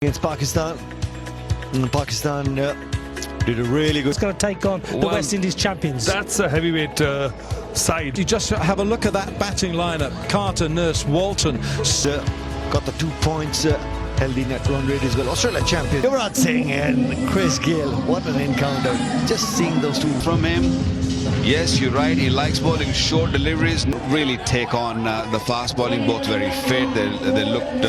Against Pakistan. Pakistan did a really good. It's going to take on the West Indies champions. That's a heavyweight side. You just have a look at that batting lineup. Carter, Nurse, Walton. Got the 2 points. Healthy net run rate as well. Australia champions. Yuvraj Singh and Chris Gayle. What an encounter. Just seeing those two from him. Yes, you're right. He likes bowling short deliveries. Really take on the fast bowling. Both very fit. They looked.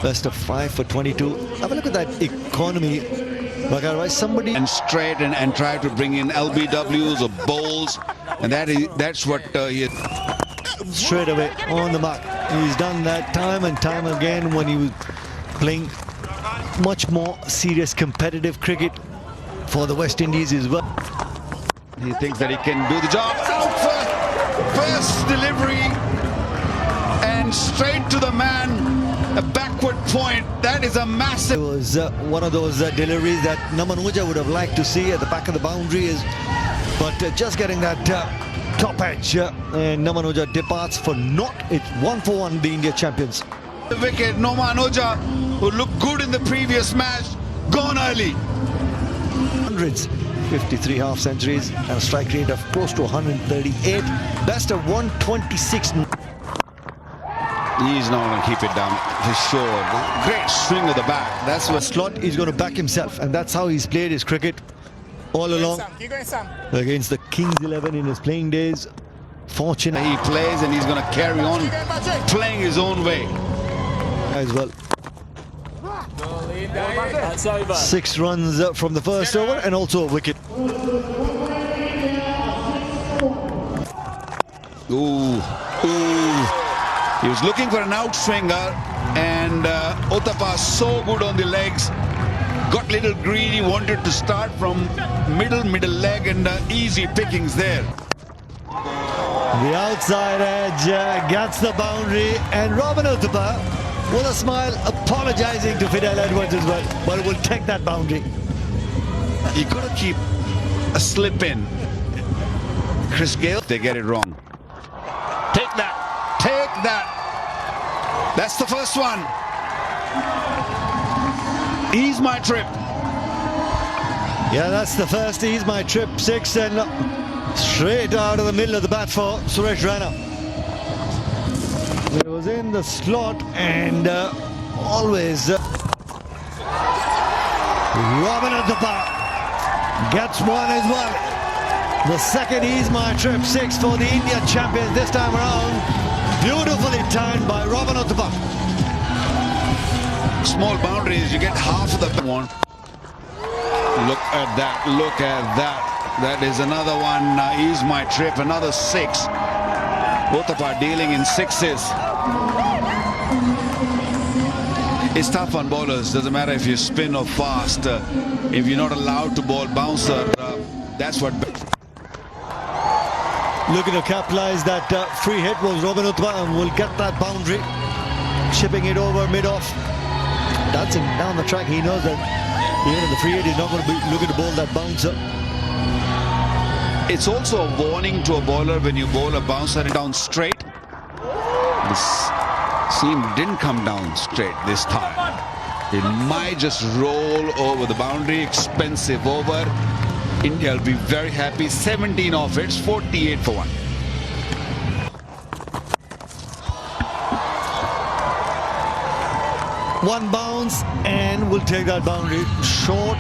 Best of 5 for 22. Have a look at that economy. Somebody and straight and try to bring in LBWs or bowls, and that's what he is. Straight away on the mark. He's done that time and time again when he was playing much more serious competitive cricket for the West Indies as well. He thinks that he can do the job. Out for first delivery and straight to the man. A backward point. That is a massive. It was one of those deliveries that Namanuja would have liked to see at the back of the boundary, but just getting that top edge, and Namanuja departs for naught. It's 1 for 1, the India champions. The wicket, Namanuja, who looked good in the previous match, gone early. Hundreds, 53 half centuries, and a strike rate of close to 138. Best of 126. He's not going to keep it down for sure. Great swing of the bat. That's what slot. He's going to back himself, and that's how he's played his cricket all along. Against the Kings 11 in his playing days. Fortunate he plays, and he's going to carry on playing his own way as well. 6 runs from the first over, and also a wicket. Ooh. He was looking for an outswinger, and Uthappa so good on the legs. Got a little greedy, wanted to start from middle leg, and easy pickings there. The outside edge gets the boundary, and Robin Uthappa with a smile apologizing to Fidel Edwards as well, but will take that boundary. You got to keep a slip in. Chris Gayle, they get it wrong. Take that. Take that. That's the first one. Ease my trip. Yeah, that's the first Ease my trip. 6, and straight out of the middle of the bat for Suresh Raina. It was in the slot, and always Robin Uthappa gets one as well. The second Ease my trip. 6 for the India champions this time around. Beautifully timed by Robin Uthappa. Small boundaries, you get half of the one. Look at that, look at that. That is another one. Ease my trip, another 6. Uthappa dealing in 6s. It's tough on bowlers. Doesn't matter if you spin or fast. If you're not allowed to bowl bouncer, that's what. Looking to capitalize that free hit was Robin Uthappa, and will get that boundary. Chipping it over mid-off. Dancing down the track. He knows that even in the free hit, he's not going to be looking to bowl that bouncer. It's also a warning to a bowler when you bowl a bouncer down straight. This seam didn't come down straight this time. It might just roll over the boundary. Expensive over. India will be very happy. 17 off it. It's 48 for 1. One bounce, and we'll take that boundary. Short.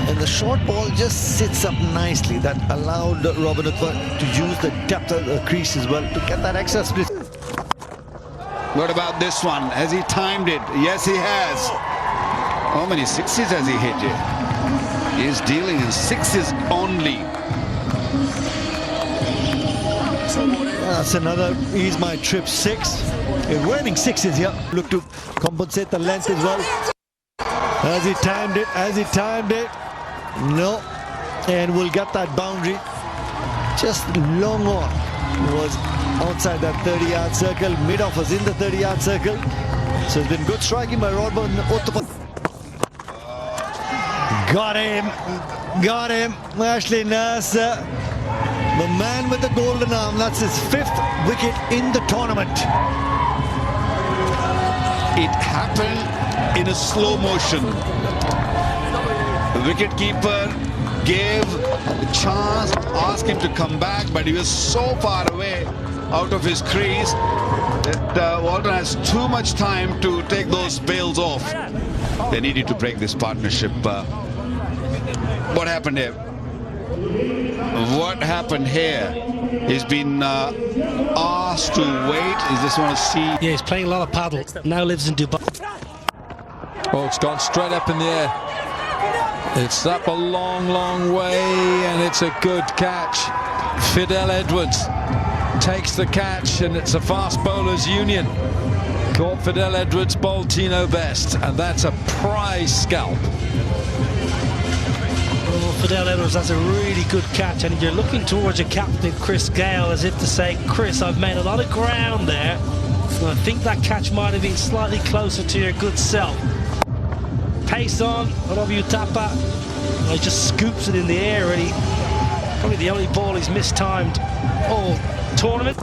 And the short ball just sits up nicely. That allowed Robin Uthappa to use the depth of the crease as well to get that extra split. What about this one? Has he timed it? Yes, he has. How many 6s has he hit here? He's dealing in 6s only. That's another Ease my trip 6. It's raining 6s here. Look to compensate the length as well. Has he timed it? Has he timed it? No. And we'll get that boundary. Just long on. Was outside that 30-yard circle. Mid-off was in the 30-yard circle. So it's been good striking by Robin Uthappa. Got him. Got him. Ashley Nurse, the man with the golden arm. That's his 5th wicket in the tournament. it happened in a slow motion. The wicketkeeper gave a chance, asked him to come back, but he was so far away out of his crease that Walton has too much time to take those bails off. They needed to break this partnership. What happened here? What happened here? He's been asked to wait. He just want to see. Yeah, he's playing a lot of paddle. Now lives in Dubai. Oh, it's gone straight up in the air. It's up a long, long way, and it's a good catch. Fidel Edwards takes the catch, and it's a fast bowlers union. Caught Fidel Edwards, bowled Tino Best, and that's a prize scalp. Oh, Fidel Edwards has a really good catch, and you're looking towards your captain, Chris Gale, as if to say, Chris, I've made a lot of ground there. And I think that catch might have been slightly closer to your good self. Pace on, Robbie Utapa. He just scoops it in the air, really. Probably the only ball he's mistimed all tournament.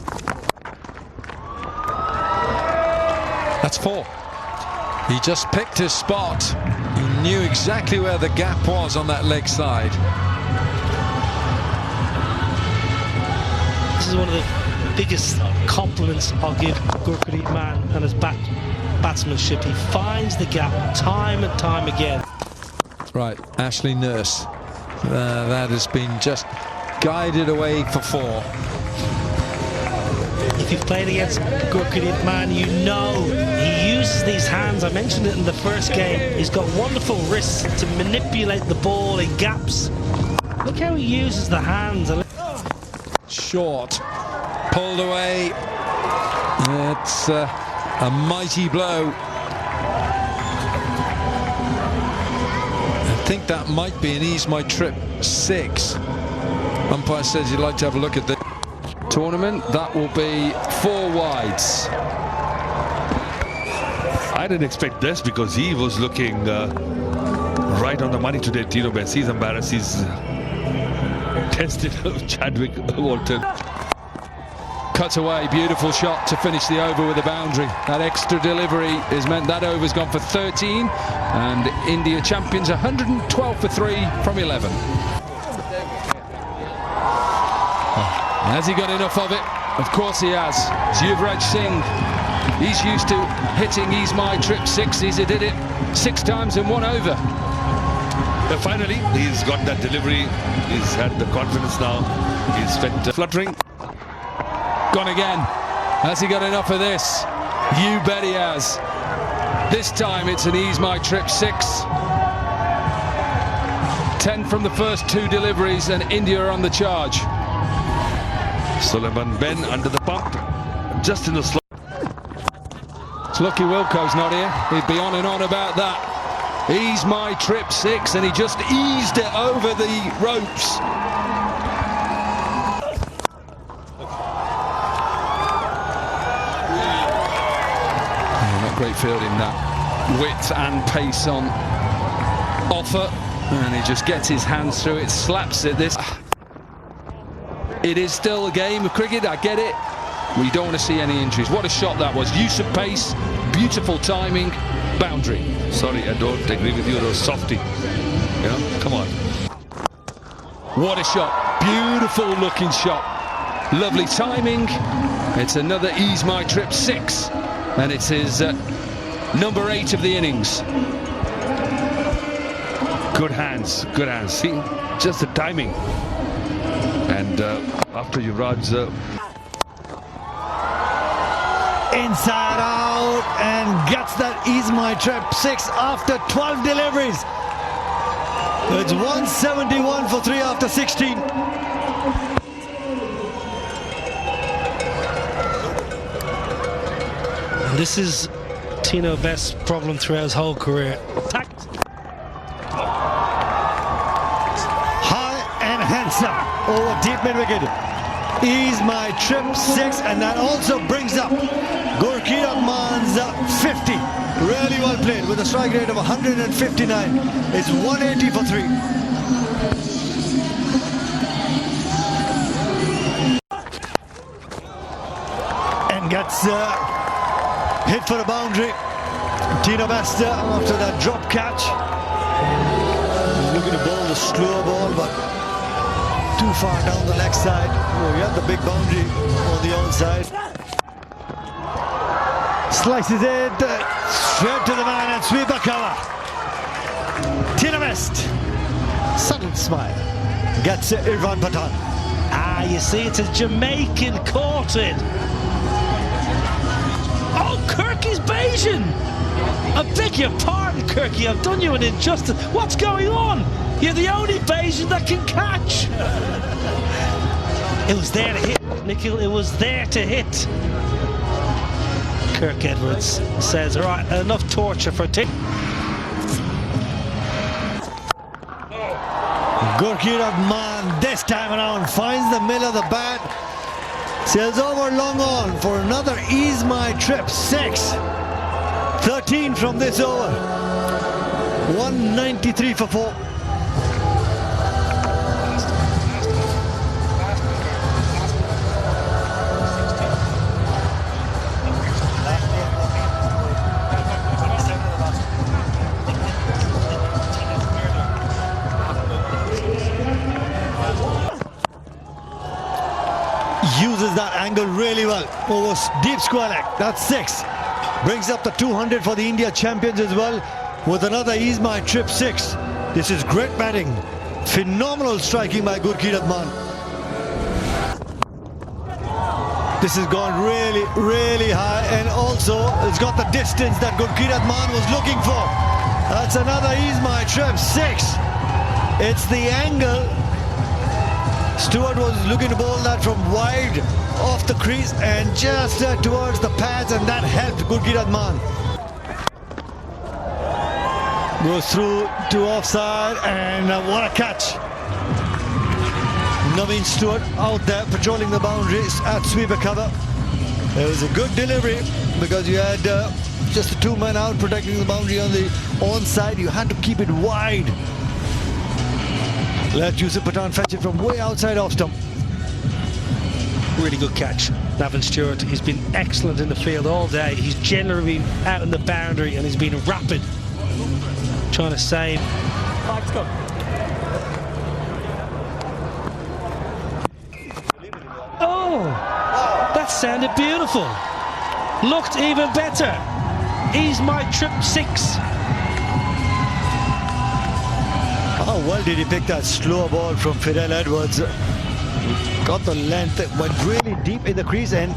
That's 4. He just picked his spot. He knew exactly where the gap was on that leg side. This is one of the biggest compliments I'll give Gurpreet Mann and his batsmanship. He finds the gap time and time again. Right, Ashley Nurse. That has been just guided away for 4. If you've played against Gurpreet Mann, you know he uses these hands. I mentioned it in the first game. He's got wonderful wrists to manipulate the ball in gaps. Look how he uses the hands. Short, pulled away. It's a mighty blow. I think that might be an Ease My Trip 6. Umpire says he'd like to have a look at the tournament. That will be 4 wides. I didn't expect this because he was looking right on the money today. Tino Best, he's embarrassed. He's tested Chadwick Walton. Cut away, beautiful shot to finish the over with a boundary. That extra delivery has meant that over's gone for 13, and India champions 112 for 3 from 11. Has he got enough of it? Of course he has. It's Yuvraj Singh. He's used to hitting Ease My Trip 6s. He did it 6 times in 1 over. Finally, he's got that delivery. He's had the confidence now. He's spent fluttering. Gone again. Has he got enough of this? You bet he has. This time it's an Ease My Trip 6. 10 from the first 2 deliveries, and India are on the charge. Sulaiman Ben under the pump, just in the slot. It's lucky Wilco's not here. He'd be on and on about that. Ease My Trip 6, and he just eased it over the ropes. Not great fielding, that width and pace on offer, and he just gets his hands through it, slaps it. It is still a game of cricket, I get it. We don't want to see any injuries. What a shot that was. Use of pace, beautiful timing, boundary. Sorry, I don't agree with you. It was softy. Yeah, come on. What a shot. Beautiful looking shot. Lovely timing. It's another Ease My Trip 6. And it's his number 8 of the innings. Good hands, good hands. See, just the timing. And after Yuvraj, Inside out, and gets that Ease My Trip 6 after 12 deliveries. It's 171 for 3 after 16. And this is Tino Best's problem throughout his whole career. High and handsome over deep mid wicket. Ease My Trip 6, and that also brings up Gurpreet Mann's 50. Really well played with a strike rate of 159. It's 180 for 3. And gets hit for a boundary. Tino Bester after that drop catch. He's looking to bowl the slow ball, but too far down the leg side. Oh, you have the big boundary on the onside. Slices it straight to the man and sweeper cover. Tino Best, subtle smile, gets Irfan Pathan. Ah, you see, it's a Jamaican caught it. Oh, Kirky's Bayesian. I beg your pardon, Kirky, I've done you an injustice. What's going on? You're the only Bayesian that can catch. It was there to hit, Nikhil. It was there to hit. Kirk Edwards says, all right, enough torture for Tim. Gurkirat Man this time around finds the middle of the bat, sails over long on for another Ease My Trip 6. 13 from this over. 193 for 4. Uses that angle really well over deep square leg. That's 6. Brings up the 200 for the India champions as well with another Ease My Trip 6. This is great batting. Phenomenal striking by Gurkirat Man. This has gone really, really high, and also it's got the distance that Gurkirat Man was looking for. That's another Ease My Trip 6. It's the angle. Stewart was looking to bowl that from wide off the crease and just towards the pads, and that helped Gurkirat Man. Goes through to offside, and what a catch. Naveen Stewart out there patrolling the boundaries at sweeper cover. It was a good delivery because you had just the 2 men out protecting the boundary on the onside. You had to keep it wide. Let Yusuf Pathan fetch it from way outside off stump. Really good catch, Navin Stewart. He's been excellent in the field all day. He's generally been out in the boundary and he's been rapid, trying to save. Oh, that sounded beautiful. Looked even better. Ease My Trip 6. How well did he pick that slow ball from Fidel Edwards? Got the length, went really deep in the crease, and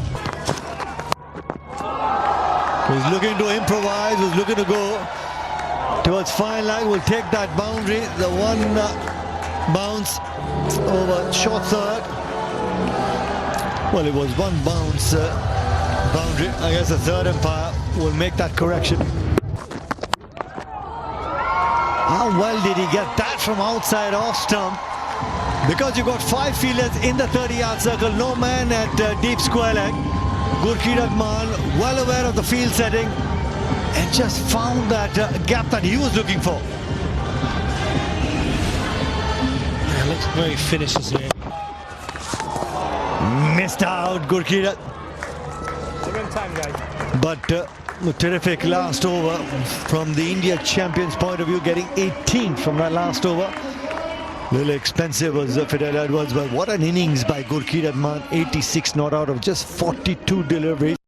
was looking to improvise, was looking to go towards fine line, will take that boundary, the one bounce over short third. Well, it was one bounce boundary. I guess the third umpire will make that correction. How well did he get that from outside off stump? Because you got 5 fielders in the 30-yard circle, no man at deep square leg. Gurkirat Man, well aware of the field setting, and just found that gap that he was looking for. Yeah, looks very finishes here. Missed out, Gurkirat. But a terrific last over from the India champions' point of view, getting 18 from that last over. A little expensive was Fidel Edwards, but what an innings by Gurkirat Man. 86 not out of just 42 deliveries.